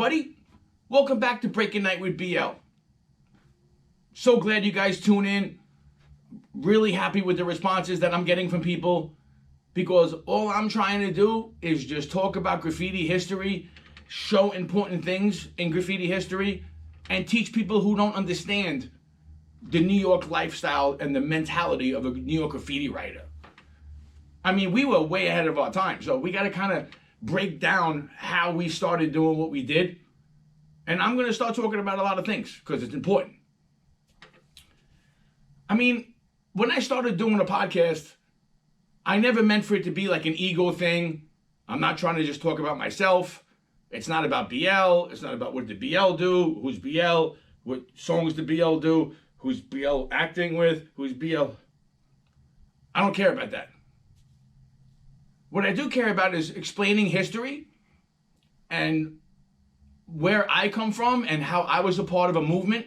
everybody. Welcome back to Breaking Night with BL. So glad you guys tune in. Really happy with the responses that I'm getting from people, because all I'm trying to do is just talk about graffiti history, show important things in graffiti history, and teach people who don't understand the New York lifestyle and the mentality of a New York graffiti writer. I mean, we were way ahead of our time, so we got to kind of break down how we started doing what we did. And I'm going to start talking about a lot of things because it's important. I mean, when I started doing a podcast, I never meant for it to be like an ego thing. I'm not trying to just talk about myself. It's not about BL. It's not about what did BL do, who's BL, what songs did BL do, who's BL acting with, who's BL. I don't care about that. What I do care about is explaining history and where I come from and how I was a part of a movement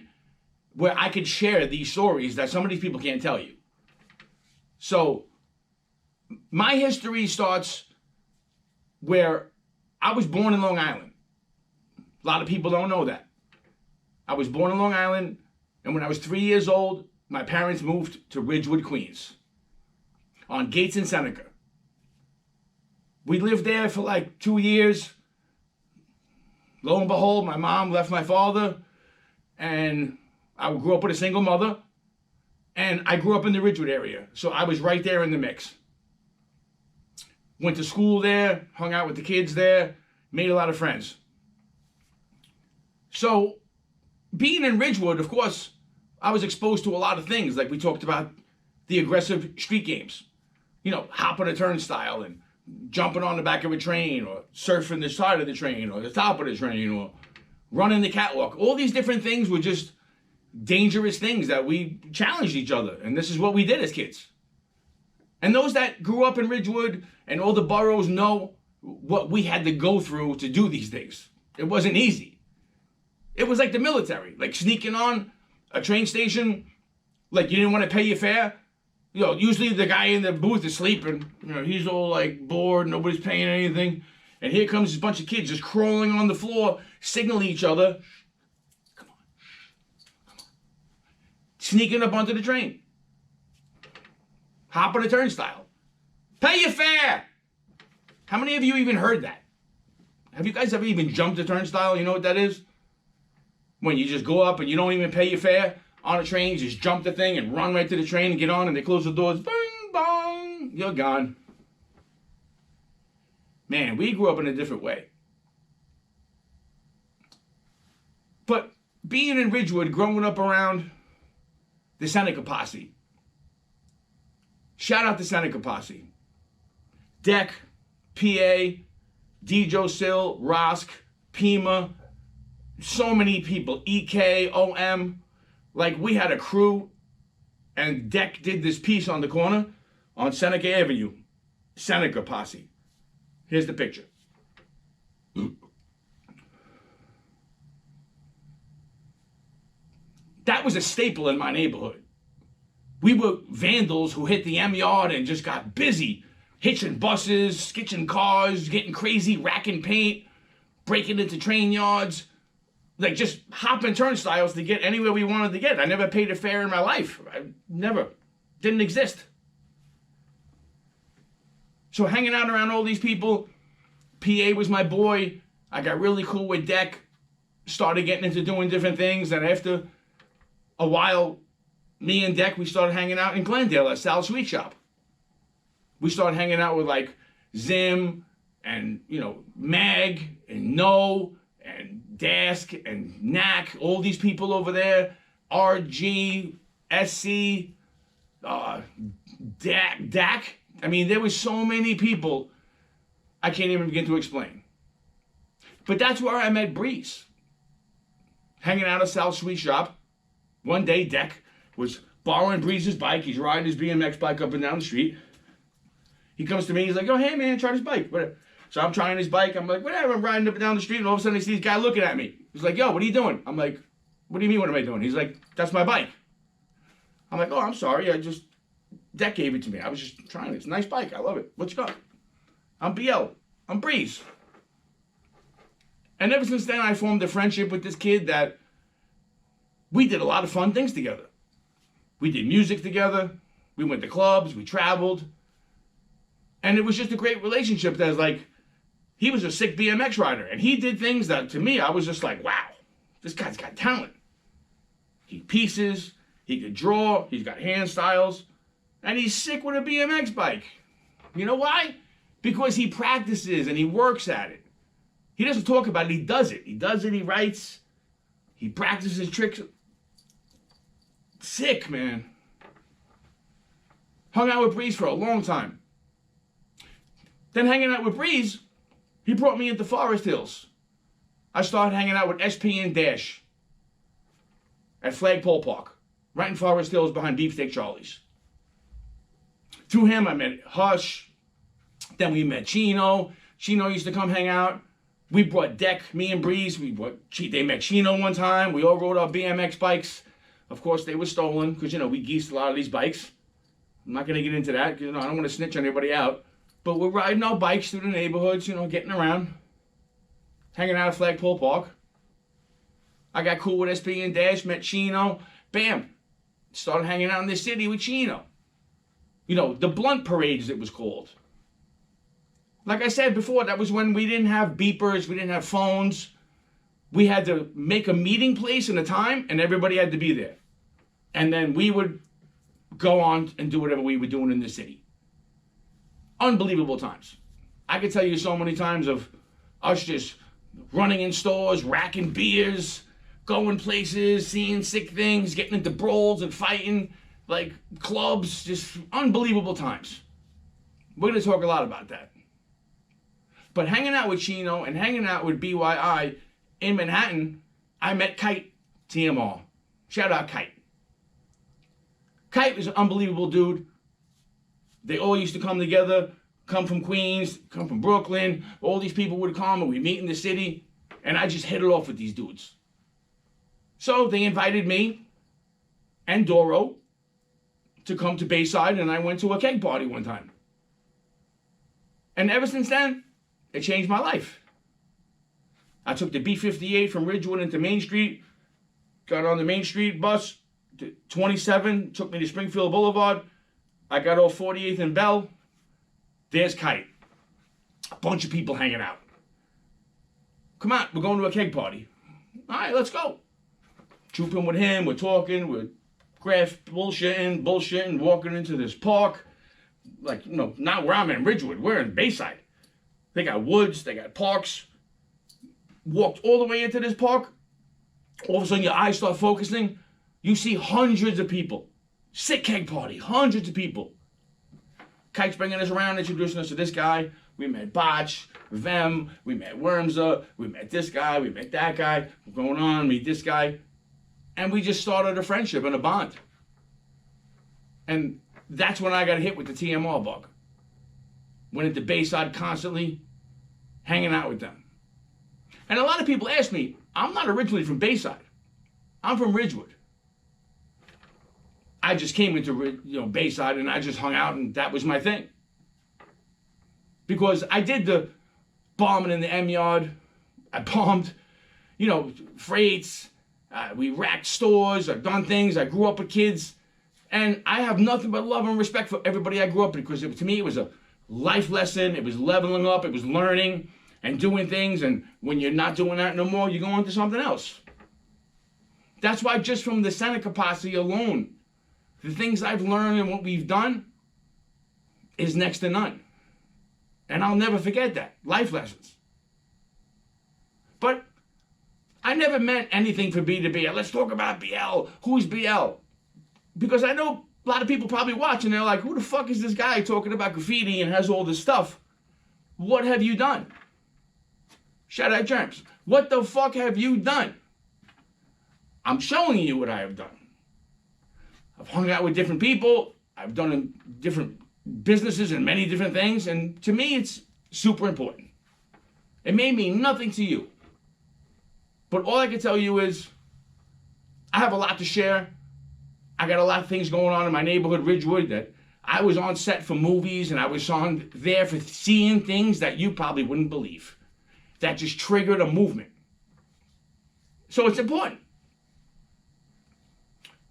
where I could share these stories that some of these people can't tell you. So my history starts where I was born in Long Island. A lot of people don't know that. I was born in Long Island, and when I was 3 years old, my parents moved to Ridgewood, Queens, on Gates and Seneca. We lived there for like 2 years. Lo and behold, my mom left my father, and I grew up with a single mother, and I grew up in the Ridgewood area, so I was right there in the mix. Went to school there, hung out with the kids there, made a lot of friends. So being in Ridgewood, of course, I was exposed to a lot of things, like we talked about the aggressive street games. You know, hopping a turnstile and jumping on the back of a train, or surfing the side of the train, or the top of the train, or running the catwalk. All these different things were just dangerous things that we challenged each other, and this is what we did as kids. And those that grew up in Ridgewood and all the boroughs know what we had to go through to do these things. It wasn't easy. It was like the military, like sneaking on a train station, like you didn't want to pay your fare. You know, usually the guy in the booth is sleeping. You know, he's all like bored, nobody's paying anything. And here comes this bunch of kids just crawling on the floor, signaling each other. Come on. Sneaking up onto the train. Hop on a turnstile. Pay your fare. How many of you even heard that? Have you guys ever even jumped a turnstile? You know what that is? When you just go up and you don't even pay your fare on a train, you just jump the thing and run right to the train and get on, and they close the doors. Bing, bong, you're gone. Man, we grew up in a different way. But being in Ridgewood, growing up around the Seneca Posse. Shout out to Seneca Posse. DEK, PA, DJ Sill, Rosk, Pima, so many people, EK, OM. Like, we had a crew, and DEK did this piece on the corner on Seneca Avenue. Seneca Posse. Here's the picture. That was a staple in my neighborhood. We were vandals who hit the M yard and just got busy, hitching buses, skitching cars, getting crazy, racking paint, breaking into train yards, like just hopping turnstiles to get anywhere we wanted to get. I never paid a fare in my life. Didn't exist. So hanging out around all these people, PA was my boy. I got really cool with DEK, started getting into doing different things, and after a while, me and DEK, we started hanging out in Glendale at Sal's Sweet Shop. We started hanging out with like Zim and, you know, Mag and No and Dask and Knack, all these people over there, RG, SC, DAC. I mean, there was so many people I can't even begin to explain. But that's where I met Breeze. Hanging out at Sal's Sweet Shop. One day, DEK was borrowing Breeze's bike. He's riding his BMX bike up and down the street. He comes to me. He's like, "Oh, hey, man, try this bike." Whatever. So I'm trying his bike. I'm like, whatever. I'm riding up and down the street. And all of a sudden, I see this guy looking at me. He's like, "Yo, what are you doing?" I'm like, "What do you mean, what am I doing?" He's like, "That's my bike." I'm like, "Oh, I'm sorry. DEK gave it to me. I was just trying it. It's a nice bike. I love it. What you got?" "I'm BL. I'm Breeze." And ever since then, I formed a friendship with this kid that we did a lot of fun things together. We did music together. We went to clubs. We traveled. And it was just a great relationship that's like, he was a sick BMX rider. And he did things that, to me, I was just like, wow, this guy's got talent. He pieces. He could draw. He's got hand styles. And he's sick with a BMX bike. You know why? Because he practices and he works at it. He doesn't talk about it. He does it. He does it. He writes. He practices tricks. Sick, man. Hung out with Breeze for a long time. Then hanging out with Breeze, he brought me into Forest Hills. I started hanging out with SP and Dash at Flagpole Park, right in Forest Hills behind Beefsteak Charlie's. Through him, I met Hush. Then we met Chino. Chino used to come hang out. We brought DEK, me and Breeze. They met Chino one time. We all rode our BMX bikes. Of course, they were stolen because, we geesed a lot of these bikes. I'm not going to get into that because, I don't want to snitch anybody out. But we're riding our bikes through the neighborhoods, getting around. Hanging out at Flagpole Park. I got cool with SP and Dash, met Chino. Bam. Started hanging out in the city with Chino. The blunt parades, it was called. Like I said before, that was when we didn't have beepers, we didn't have phones. We had to make a meeting place and a time, and everybody had to be there. And then we would go on and do whatever we were doing in the city. Unbelievable times. I could tell you so many times of us just running in stores, racking beers, going places, seeing sick things, getting into brawls and fighting, like clubs, just unbelievable times. We're going to talk a lot about that. But hanging out with Chino and hanging out with BYI in Manhattan, I met KITE TMR. Shout out KITE. KITE was an unbelievable dude. They all used to come together, come from Queens, come from Brooklyn. All these people would come and we'd meet in the city. And I just hit it off with these dudes. So they invited me and Doro to come to Bayside, and I went to a keg party one time. And ever since then, it changed my life. I took the B58 from Ridgewood into Main Street, got on the Main Street bus, 27, took me to Springfield Boulevard. I got off 48th and Bell. There's KITE. A bunch of people hanging out. Come on, we're going to a keg party. All right, let's go. Trooping with him, we're talking, we're Graff bullshitting, walking into this park. Like, not where I'm in Ridgewood, we're in Bayside. They got woods, they got parks. Walked all the way into this park. All of a sudden your eyes start focusing. You see hundreds of people. Sick keg party, hundreds of people. KITE's bringing us around, introducing us to this guy. We met Botch, Vem, we met Wormsa, we met this guy, we met that guy. We're going on, meet this guy. And we just started a friendship and a bond. And that's when I got hit with the TMR bug. Went into Bayside constantly, hanging out with them. And a lot of people ask me, I'm not originally from Bayside. I'm from Ridgewood. I just came into Bayside and I just hung out and that was my thing. Because I did the bombing in the M yard. I bombed, freights. We racked stores. I've done things. I grew up with kids. And I have nothing but love and respect for everybody I grew up with because to me it was a life lesson. It was leveling up. It was learning and doing things. And when you're not doing that no more, you go on to something else. That's why just from the Seneca Posse alone, the things I've learned and what we've done is next to none. And I'll never forget that. Life lessons. But I never meant anything for B to B. Let's talk about BL. Who's BL? Because I know a lot of people probably watching. They're like, who the fuck is this guy talking about graffiti and has all this stuff? What have you done? Shout out Germs. What the fuck have you done? I'm showing you what I have done. I've hung out with different people. I've done different businesses and many different things. And to me, it's super important. It may mean nothing to you. But all I can tell you is I have a lot to share. I got a lot of things going on in my neighborhood, Ridgewood, that I was on set for movies and I was on there for seeing things that you probably wouldn't believe. that just triggered a movement. So it's important.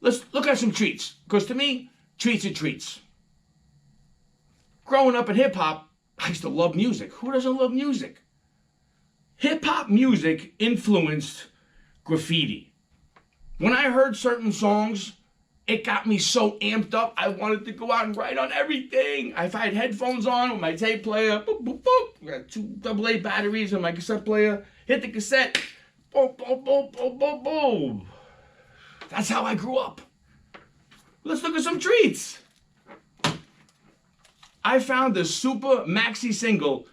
Let's look at some treats, because to me, treats are treats. Growing up in hip-hop, I used to love music. Who doesn't love music? Hip-hop music influenced graffiti. When I heard certain songs, it got me so amped up, I wanted to go out and write on everything. If I had headphones on with my tape player, boop, boop, boop, I got 2 AA batteries on my cassette player, hit the cassette, boom, boom, boom, boom, boom, boom. That's how I grew up. Let's look at some treats. I found the super maxi single,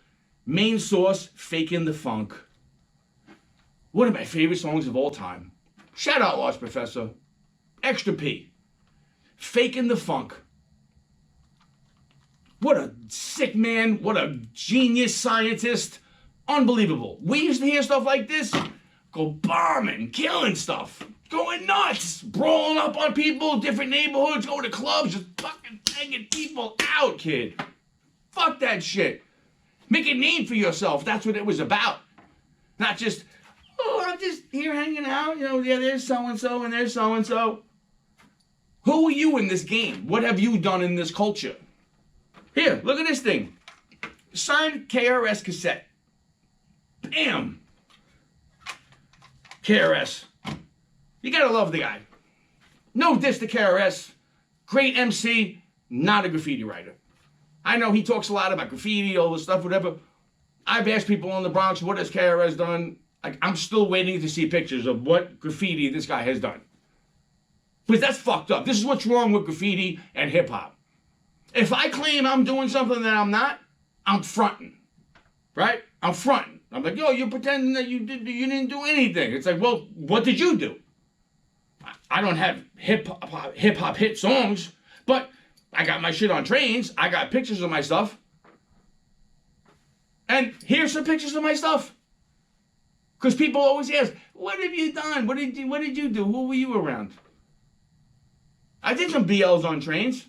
Main Source, Fakin' the Funk. One of my favorite songs of all time. Shout out, Lost Professor. Extra P. Fakin' the Funk. What a sick man. What a genius scientist. Unbelievable. We used to hear stuff like this. Go bombing, killing stuff. Going nuts. Brawling up on people, different neighborhoods, going to clubs, just fucking banging people out, kid. Fuck that shit. Make a name for yourself. That's what it was about. Not just, oh, I'm just here hanging out. You know, yeah, there's so-and-so and there's so-and-so. Who are you in this game? What have you done in this culture? Here, look at this thing. Signed KRS cassette. Bam. KRS. You gotta love the guy. No diss to KRS. Great MC, not a graffiti writer. I know he talks a lot about graffiti, all this stuff, whatever. I've asked people in the Bronx, what has KRS done? I'm still waiting to see pictures of what graffiti this guy has done. Because that's fucked up. This is what's wrong with graffiti and hip-hop. If I claim I'm doing something that I'm not, I'm fronting. Right? I'm fronting. I'm like, yo, you're pretending that you didn't do anything. It's like, well, what did you do? I don't have hip-hop hit songs, but I got my shit on trains. I got pictures of my stuff. And here's some pictures of my stuff. Because people always ask, what have you done? What did you do? Who were you around? I did some BLs on trains.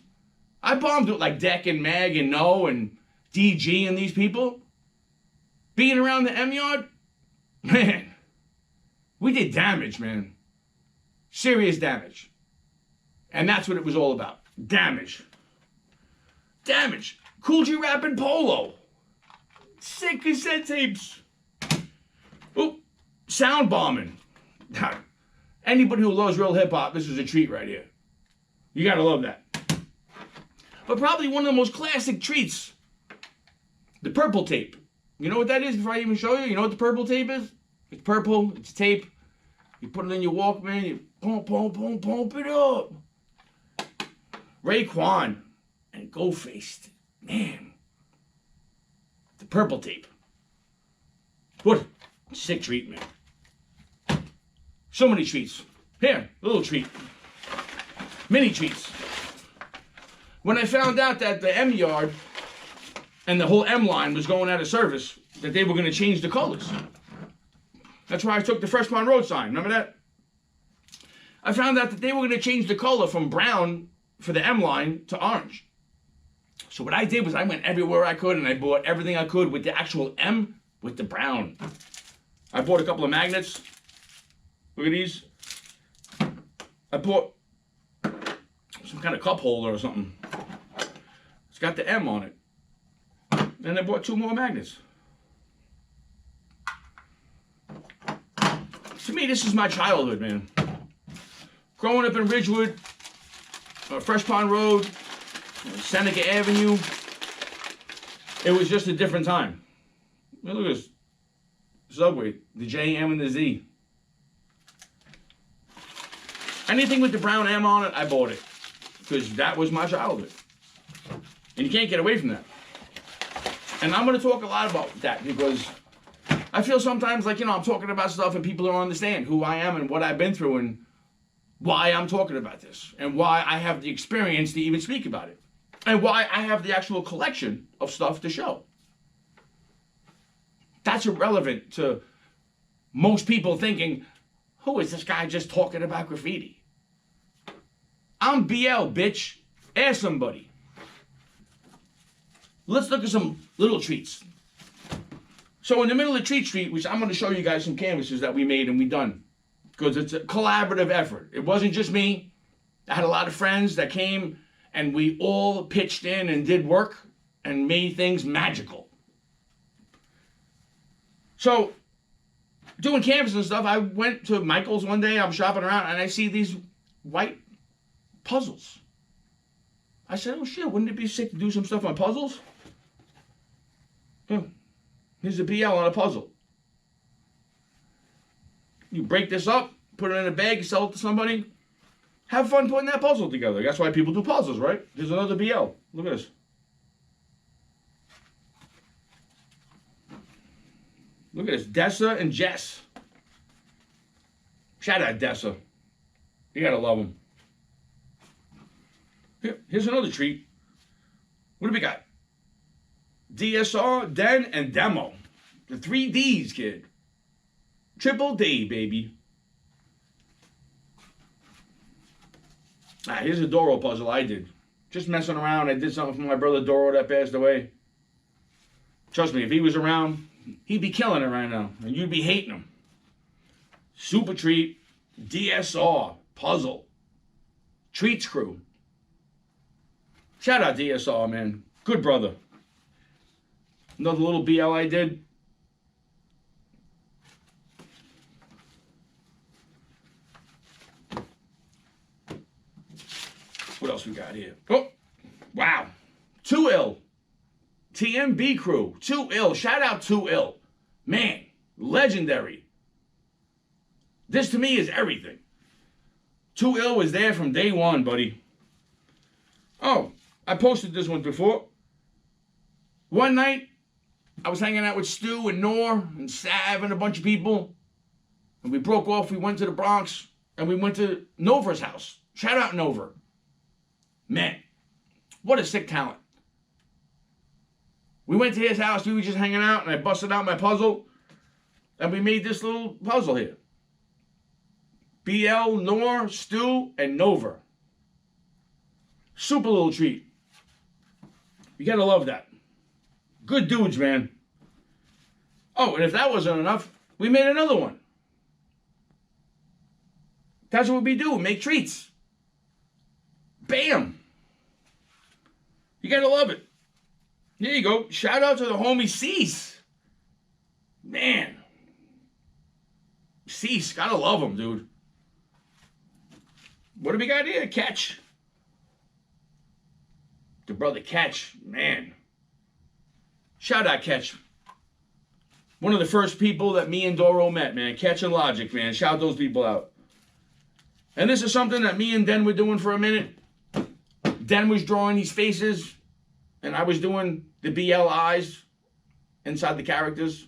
I bombed with like DEK and Mag and No and DG and these people. Being around the M Yard, man, we did damage, man. Serious damage. And that's what it was all about. Damage. Damage. Cool G rapping Polo. Sick cassette tapes. Oop. Sound bombing. Anybody who loves real hip hop, this is a treat right here. You gotta love that. But probably one of the most classic treats, the purple tape. You know what that is before I even show you? You know what the purple tape is? It's purple, it's tape. You put it in your Walkman, you pump it up. Raekwon and Ghostface. Man. The purple tape. What a sick treat, man. So many treats. Here, a little treat. Mini treats. When I found out that the M Yard and the whole M line was going out of service, that they were going to change the colors. That's why I took the Freshman Road sign. Remember that? I found out that they were going to change the color from brown for the M line to orange. So what I did was I went everywhere I could and I bought everything I could with the actual M with the brown. I bought a couple of magnets. Look at these. I bought some kind of cup holder or something. It's got the M on it. And I bought 2 more magnets. To me, this is my childhood, man. Growing up in Ridgewood, Fresh Pond Road, Seneca Avenue, it was just a different time. Look at this. Subway, the J, M, and the Z. Anything with the brown M on it, I bought it. Because that was my childhood. And you can't get away from that. And I'm going to talk a lot about that because I feel sometimes like, I'm talking about stuff and people don't understand who I am and what I've been through and why I'm talking about this and why I have the experience to even speak about it and why I have the actual collection of stuff to show. That's irrelevant to most people thinking, who is this guy just talking about graffiti? I'm BL, bitch. Ask somebody. Let's look at some little treats. So in the middle of Treat Street, which I'm going to show you guys some canvases that we made and we done, because it's a collaborative effort. It wasn't just me. I had a lot of friends that came and we all pitched in and did work and made things magical. So doing canvases and stuff, I went to Michael's one day, I'm shopping around, and I see these white puzzles. I said, oh shit, wouldn't it be sick to do some stuff on puzzles? Here's a BL on a puzzle. You break this up, put it in a bag, sell it to somebody. Have fun putting that puzzle together. That's why people do puzzles, right? There's another BL. Look at this. Look at this. Dessa and Jess. Shout out Dessa. You gotta love them. Here's another treat. What do we got? DSR, Den, and Demo. The 3 Ds, kid. Triple D, baby. Here's a Doro puzzle I did. Just messing around. I did something for my brother Doro that passed away. Trust me, if he was around, he'd be killing it right now. And you'd be hating him. Super treat. DSR. Puzzle. Treats crew. Shout out DSR, man. Good brother. Another little BL I did. What else we got here? Oh, wow. 2 Ill. TMB crew. 2 Ill. Shout out 2 Ill. Man, legendary. This to me is everything. 2 Ill was there from day one, buddy. Oh, I posted this one before. One night, I was hanging out with Stu and Nor and Sav and a bunch of people. And we broke off. We went to the Bronx and we went to Nova's house. Shout out Nova. Man, what a sick talent. We went to his house. We were just hanging out and I busted out my puzzle. And we made this little puzzle here. BL, Nor, Stu, and Nova. Super little treat. You gotta love that. Good dudes, man. Oh, and if that wasn't enough, we made another one. That's what we do, make treats. Bam. You gotta love it. There you go. Shout out to the homie Cease. Man. Cease, gotta love him, dude. What do we got here? Catch. The brother Catch, man. Shout out Catch. One of the first people that me and Doro met, man. Catch and Logic, man. Shout those people out. And this is something that me and Den were doing for a minute. Den was drawing these faces, and I was doing the BL eyes inside the characters.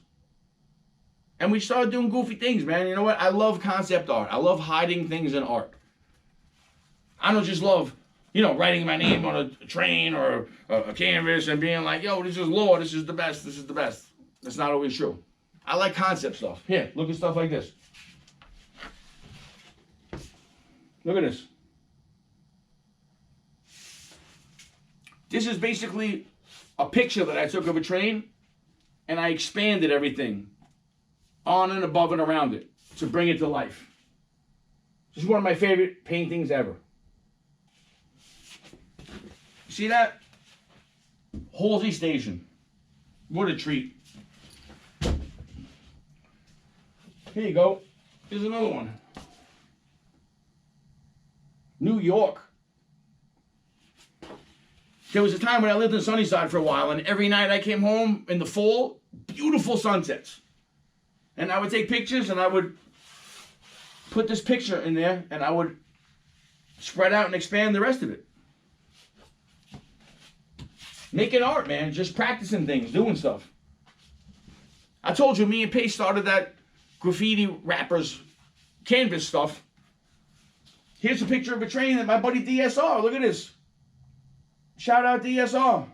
And we started doing goofy things, man. You know what? I love concept art. I love hiding things in art. I don't just love, you know, writing my name on a train or a canvas and being like, yo, this is law, this is the best, this is the best. That's not always true. I like concept stuff. Here, look at stuff like this. Look at this. This is basically a picture that I took of a train, and I expanded everything on and above and around it to bring it to life. This is one of my favorite paintings ever. See that? Halsey Station. What a treat. Here you go. Here's another one. New York. There was a time when I lived in Sunnyside for a while, and every night I came home in the fall, beautiful sunsets. And I would take pictures, and I would put this picture in there, and I would spread out and expand the rest of it. Making art, man. Just practicing things, doing stuff. I told you, me and Pace started that graffiti rappers canvas stuff. Here's a picture of a train that my buddy DSR, look at this. Shout out DSR.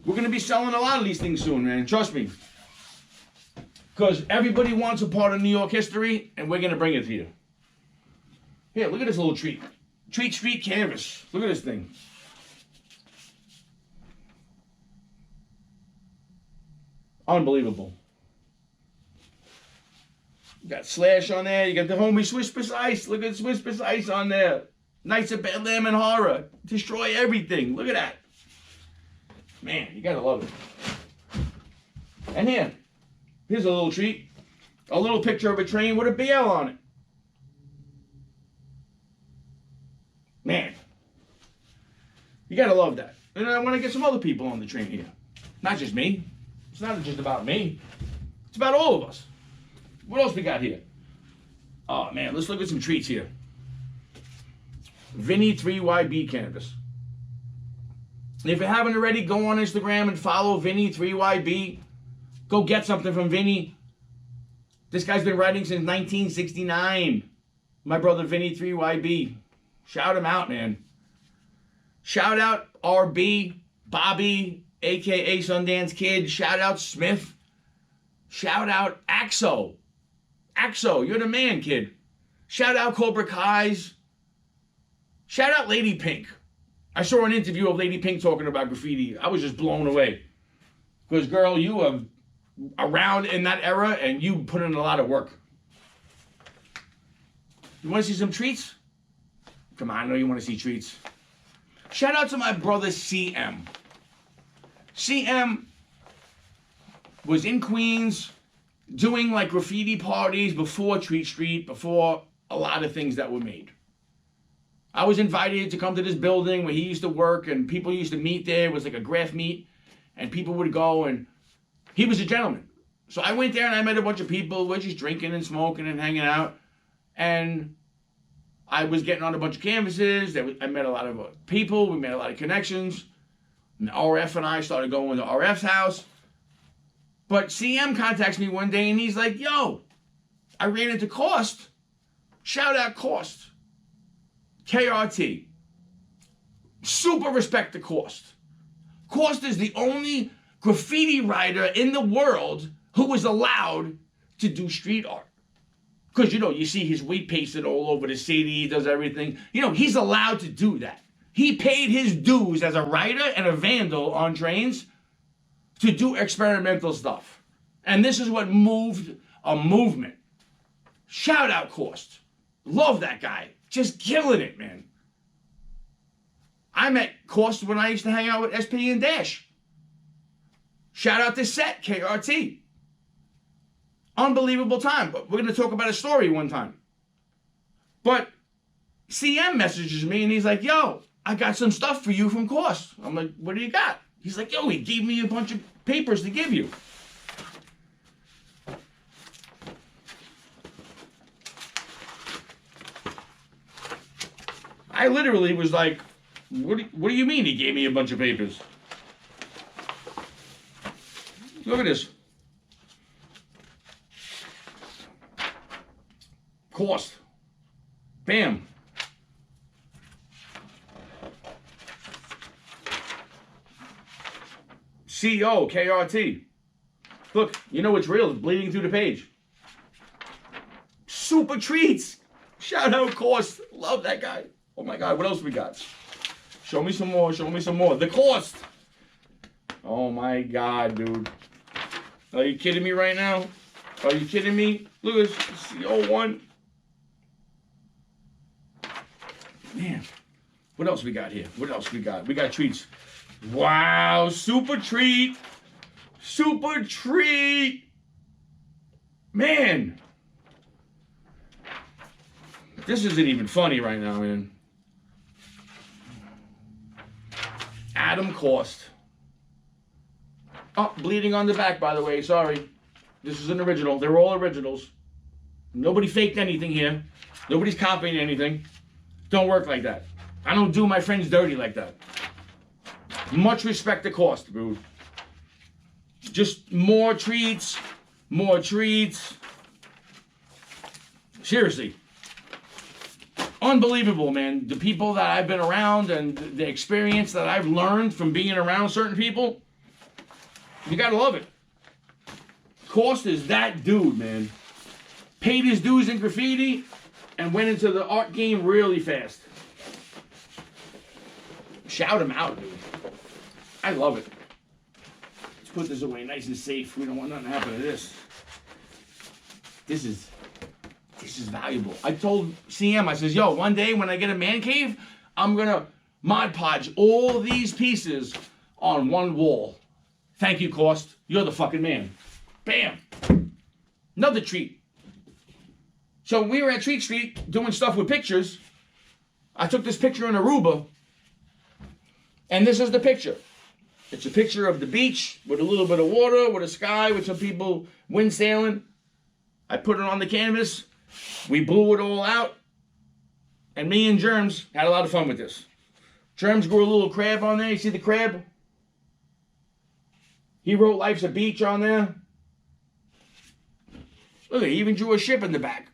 We're going to be selling a lot of these things soon, man. Trust me. Because everybody wants a part of New York history, and we're going to bring it to you. Here, look at this little treat. Treat Street Canvas. Look at this thing. Unbelievable. You got Slash on there. You got the homie Swiss Precise. Look at Swiss Precise on there. Knights of Bedlam and Horror. Destroy everything. Look at that. Man, you gotta love it. And here's a little treat. A little picture of a train with a BL on it. Man, you gotta love that. And I want to get some other people on the train here. Not just me. It's not just about me. It's about all of us. What else we got here? Oh man, let's look at some treats here. Vinny 3YB Canvas. If you haven't already, go on Instagram and follow Vinny 3YB. Go get something from Vinny. This guy's been writing since 1969. My brother Vinny 3YB. Shout him out, man. Shout out RB, Bobby, aka Sundance Kid. Shout out Smith. Shout out Axo. Axo, you're the man, kid. Shout out Cobra Kai's. Shout out Lady Pink. I saw an interview of Lady Pink talking about graffiti. I was just blown away. Because, girl, you are around in that era and you put in a lot of work. You want to see some treats? Come on, I know you want to see treats. Shout out to my brother CM. CM was in Queens doing like graffiti parties before Treat Street, before a lot of things that were made. I was invited to come to this building where he used to work and people used to meet there. It was like a Graff meet and people would go and he was a gentleman. So I went there and I met a bunch of people. We're just drinking and smoking and hanging out. And I was getting on a bunch of canvases. I met a lot of people. We made a lot of connections. And RF and I started going to RF's house. But CM contacts me one day and he's like, yo, I ran into COST. Shout out COST KRT. Super respect to COST. COST is the only graffiti writer in the world who was allowed to do street art. Because, you know, you see his weight pasted all over the city. He does everything. You know, he's allowed to do that. He paid his dues as a writer and a vandal on trains to do experimental stuff. And this is what moved a movement. Shout out COST. Love that guy. Just killing it, man. I met COST when I used to hang out with SP and Dash. Shout out to Set KRT. Unbelievable time. But we're going to talk about a story one time. But CM messages me and he's like, yo, I got some stuff for you from COST. I'm like, what do you got? He's like, yo, he gave me a bunch of papers to give you. I literally was like, what do you mean he gave me a bunch of papers? Look at this. COST. Bam. CO KRT. Look, you know it's real. It's bleeding through the page. Super treats. Shout out COST. Love that guy. Oh my God, what else we got? Show me some more. Show me some more. The COST. Oh my God, dude. Are you kidding me right now? Are you kidding me? Look at this CO1. Man, what else we got here? What else we got? We got treats. Wow, super treat. Super treat. Man. This isn't even funny right now, man. Adam COST. Oh, bleeding on the back, by the way. Sorry. This is an original. They're all originals. Nobody faked anything here. Nobody's copying anything. Don't work like that. I don't do my friends dirty like that. Much respect to COST, dude. Just more treats. More treats. Seriously. Unbelievable, man. The people that I've been around and the experience that I've learned from being around certain people, you gotta love it. COST is that dude, man. Paid his dues in graffiti and went into the art game really fast. Shout him out, dude. I love it. put this away nice and safe. We don't want nothing to happen to this. This is valuable. I told CM, I says, yo, one day when I get a man cave, I'm gonna Mod Podge all these pieces on one wall. Thank you, Cost. You're the fucking man. Bam. Another treat. So we were at Treat Street doing stuff with pictures. I took this picture in Aruba, and this is the picture. It's a picture of the beach with a little bit of water, with a sky, with some people wind sailing. I put it on the canvas. We blew it all out. And me and Germs had a lot of fun with this. Germs grew a little crab on there. You see the crab? He wrote Life's a Beach on there. Look, he even drew a ship in the back.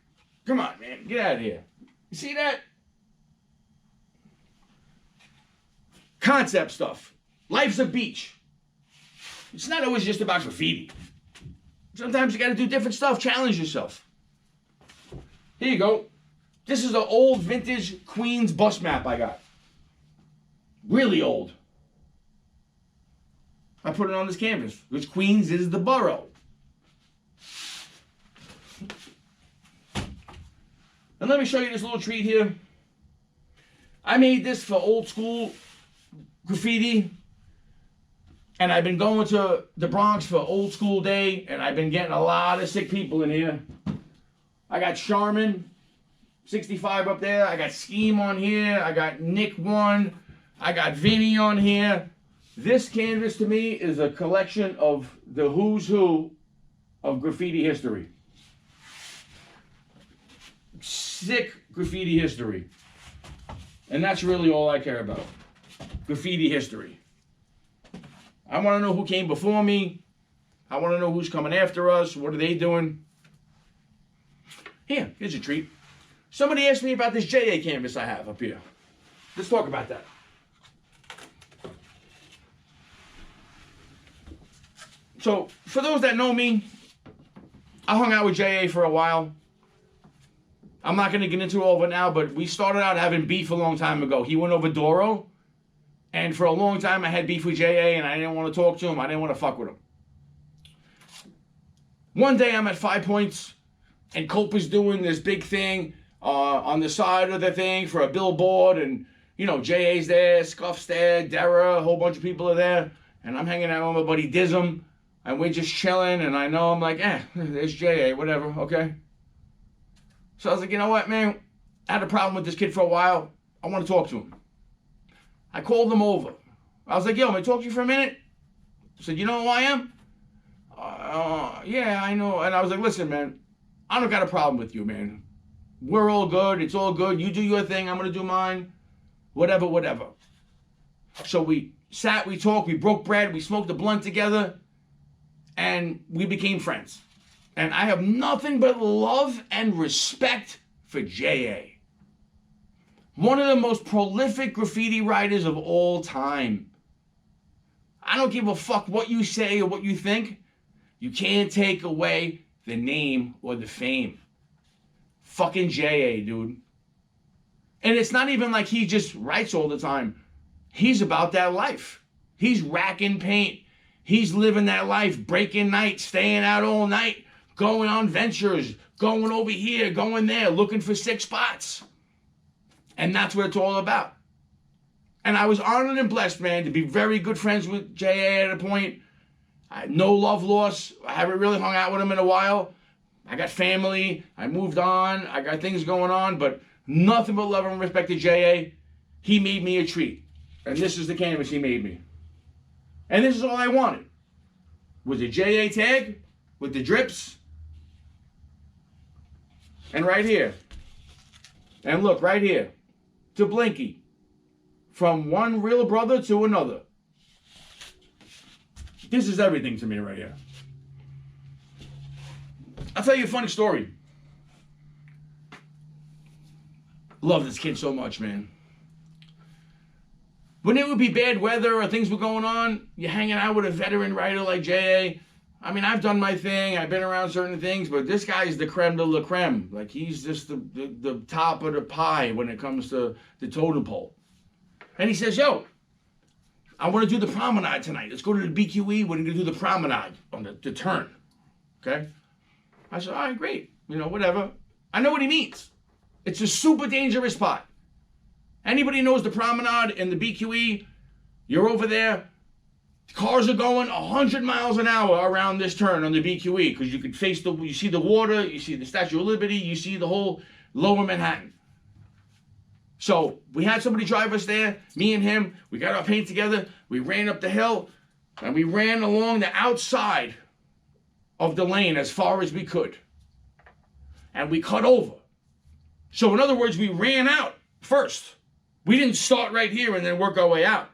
Come on, man. Get out of here. You see that? Concept stuff. Life's a beach. It's not always just about graffiti. Sometimes you got to do different stuff. Challenge yourself. Here you go. This is an old vintage Queens bus map I got. Really old. I put it on this canvas, which Queens is the borough. And let me show you this little treat here. I made this for old school graffiti. And I've been going to the Bronx for old school day, and I've been getting a lot of sick people in here. I got Charmin, 65 up there. I got Scheme on here. I got Nick 1. I got Vinny on here. This canvas to me is a collection of the who's who of graffiti history. Sick graffiti history. And that's really all I care about. Graffiti history. I want to know who came before me. I want to know who's coming after us. What are they doing? Here's a treat. Somebody asked me about this JA canvas I have up here. Let's talk about that. So, for those that know me, I hung out with JA for a while. I'm not going to get into all of it now, but we started out having beef a long time ago. He went over Doro, and for a long time I had beef with JA, and I didn't want to talk to him. I didn't want to fuck with him. One day I'm at 5 Points, and Cope is doing this big thing on the side of the thing for a billboard, and, you know, JA's there, Scuff's there, Dara, a whole bunch of people are there, and I'm hanging out with my buddy Dism, and we're just chilling, and I know I'm like, there's JA, whatever, okay? So I was like, you know what, man? I had a problem with this kid for a while. I want to talk to him. I called him over. I was like, yo, may I talk to you for a minute? He said, you know who I am? Yeah, I know. And I was like, listen, man, I don't got a problem with you, man. We're all good. It's all good. You do your thing. I'm going to do mine. Whatever, whatever. So we sat, we talked, we broke bread, we smoked a blunt together, and we became friends. And I have nothing but love and respect for JA. One of the most prolific graffiti writers of all time. I don't give a fuck what you say or what you think. You can't take away the name or the fame. Fucking JA, dude. And it's not even like he just writes all the time. He's about that life. He's racking paint. He's living that life, breaking nights, staying out all night, going on ventures, going over here, going there, looking for sick spots. And that's what it's all about. And I was honored and blessed, man, to be very good friends with JA at a point. I had no love lost. I haven't really hung out with him in a while. I got family. I moved on. I got things going on, but nothing but love and respect to JA. He made me a treat. And this is the canvas he made me. And this is all I wanted. Was a JA tag with the drips. And right here. And look, right here. To Blinky. From one real brother to another. This is everything to me right here. I'll tell you a funny story. Love this kid so much, man. When it would be bad weather or things were going on, you're hanging out with a veteran writer like JA. I mean, I've done my thing. I've been around certain things, but this guy's the creme de la creme. Like, he's just the top of the pie when it comes to the totem pole. And he says, yo, I want to do the promenade tonight. Let's go to the BQE. We're going to do the promenade on the turn. Okay? I said, all right, great. You know, whatever. I know what he means. It's a super dangerous spot. Anybody knows the promenade in the BQE, you're over there. Cars are going 100 miles an hour around this turn on the BQE because you could face you see the water, you see the Statue of Liberty, you see the whole lower Manhattan. So we had somebody drive us there, me and him. We got our paint together. We ran up the hill and we ran along the outside of the lane as far as we could. And we cut over. So in other words, we ran out first. We didn't start right here and then work our way out.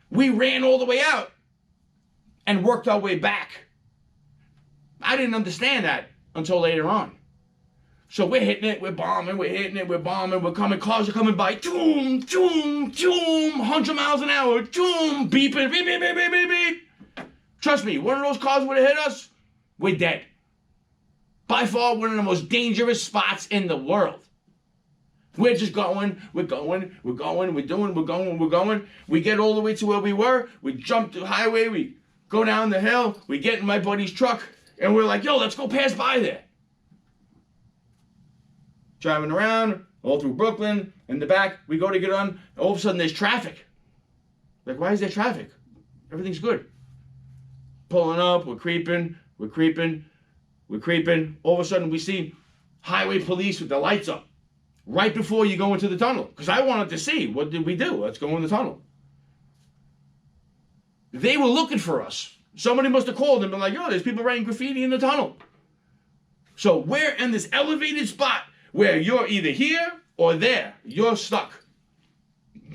We ran all the way out and worked our way back. I didn't understand that until later on. So we're hitting it, we're bombing, we're hitting it, we're bombing, we're coming, cars are coming by, doom, doom, doom, 100 miles an hour, doom, beeping, beep, beep, beep, beep, beep, beep. Trust me, one of those cars would have hit us, we're dead. By far, one of the most dangerous spots in the world. We're just going, we're going, we're going, we're doing, we're going, we're going. We get all the way to where we were. We jump the highway. We go down the hill. We get in my buddy's truck. And we're like, yo, let's go pass by there. Driving around all through Brooklyn. In the back, we go to get on. All of a sudden, there's traffic. Like, why is there traffic? Everything's good. Pulling up. We're creeping. We're creeping. We're creeping. All of a sudden, we see highway police with the lights up. Right before you go into the tunnel. Because I wanted to see, what did we do? Let's go in the tunnel. They were looking for us. Somebody must have called and been like, yo, there's people writing graffiti in the tunnel. So we're in this elevated spot where you're either here or there. You're stuck.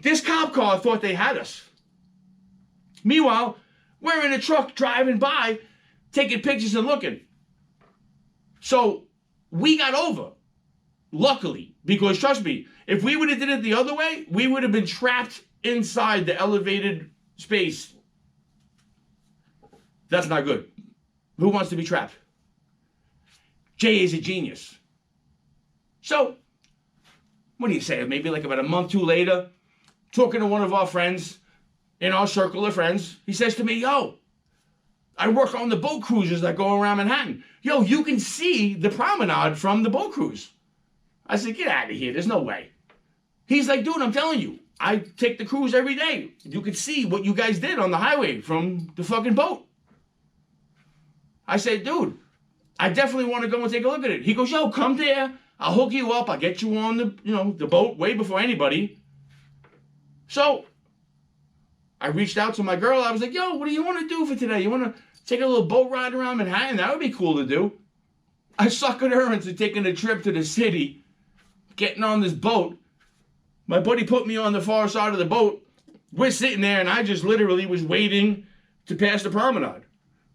This cop car thought they had us. Meanwhile, we're in a truck driving by, taking pictures and looking. So we got over. Luckily, because trust me, if we would have did it the other way, we would have been trapped inside the elevated space. That's not good. Who wants to be trapped? JA is a genius. So, what do you say? Maybe like about a month or two later, talking to one of our friends in our circle of friends, he says to me, yo, I work on the boat cruises that go around Manhattan. Yo, you can see the promenade from the boat cruise. I said, get out of here. There's no way. He's like, dude, I'm telling you, I take the cruise every day. You can see what you guys did on the highway from the fucking boat. I said, dude, I definitely want to go and take a look at it. He goes, yo, come there. I'll hook you up. I'll get you on the boat way before anybody. So I reached out to my girl. I was like, yo, what do you want to do for today? You want to take a little boat ride around Manhattan? That would be cool to do. I suckered her into taking a trip to the city. Getting on this boat. My buddy put me on the far side of the boat. We're sitting there and I just literally was waiting to pass the promenade.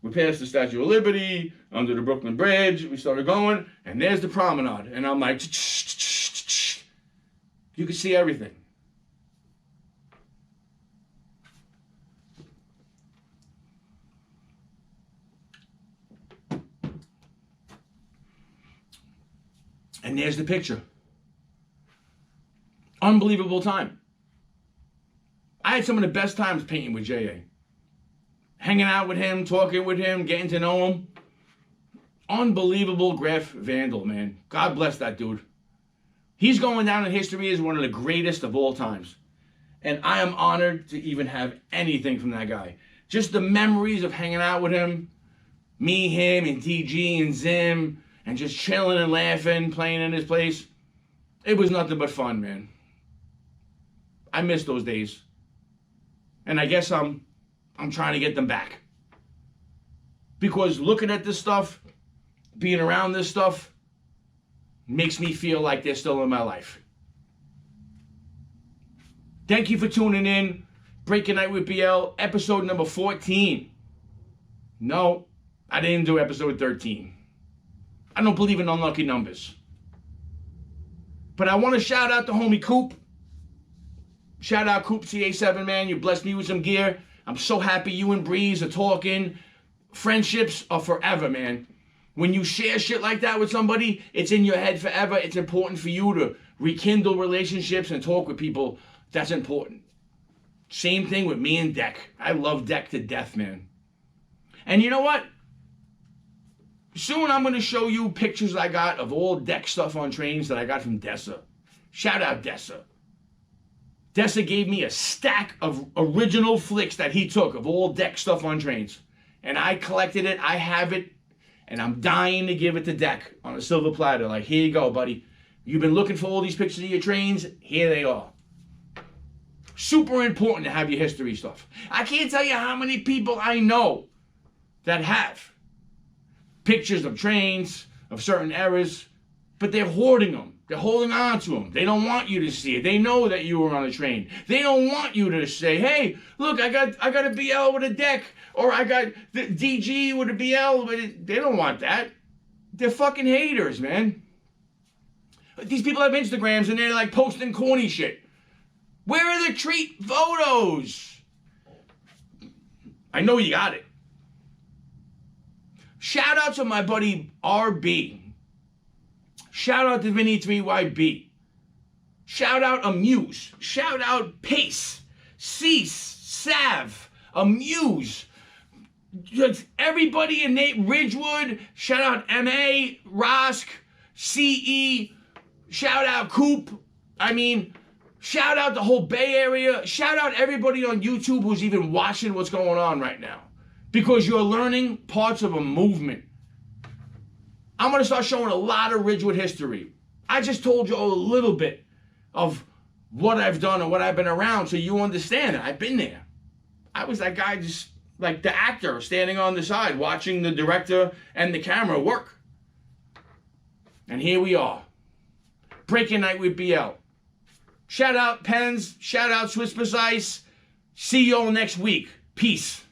We passed the Statue of Liberty, under the Brooklyn Bridge. We started going and there's the promenade. And I'm like, you can see everything. And there's the picture. Unbelievable time. I had some of the best times painting with JA. Hanging out with him, talking with him, getting to know him. Unbelievable Graff vandal, man. God bless that dude. He's going down in history as one of the greatest of all times. And I am honored to even have anything from that guy. Just the memories of hanging out with him. Me, him, and DG and Zim. And just chilling and laughing, playing in his place. It was nothing but fun, man. I miss those days. And I guess I'm trying to get them back. Because looking at this stuff, being around this stuff, makes me feel like they're still in my life. Thank you for tuning in. Breaking Night with BL, episode number 14. No, I didn't do episode 13. I don't believe in unlucky numbers. But I want to shout out to homie Coop. Shout out Coop CA7, man. You blessed me with some gear. I'm so happy you and Breeze are talking. Friendships are forever, man. When you share shit like that with somebody, it's in your head forever. It's important for you to rekindle relationships and talk with people. That's important. Same thing with me and DEK. I love DEK to death, man. And you know what? Soon I'm going to show you pictures I got of all DEK stuff on trains that I got from Dessa. Shout out Dessa. Dessa gave me a stack of original flicks that he took of all DEK stuff on trains. And I collected it, I have it, and I'm dying to give it to DEK on a silver platter. Like, here you go, buddy. You've been looking for all these pictures of your trains, here they are. Super important to have your history stuff. I can't tell you how many people I know that have pictures of trains, of certain eras, but they're hoarding them. They're holding on to them. They don't want you to see it. They know that you were on a train. They don't want you to say, hey, look, I got a BL with a DEK, or I got the DG with a BL. But they don't want that. They're fucking haters, man. These people have Instagrams and they're like posting corny shit. Where are the treat photos? I know you got it. Shout out to my buddy RB. Shout out to Vinny 3YB. Shout out Amuse. Shout out Pace. Cease. Sav. Amuse. Just everybody in Nate Ridgewood. Shout out MA. Rosk. CE. Shout out Coop. I mean, shout out the whole Bay Area. Shout out everybody on YouTube who's even watching what's going on right now. Because you're learning parts of a movement. I'm going to start showing a lot of Ridgewood history. I just told you a little bit of what I've done and what I've been around so you understand it. I've been there. I was that guy, just like the actor standing on the side watching the director and the camera work. And here we are. Breaking night with BL. Shout out Pens. Shout out Swiss Precise. See you all next week. Peace.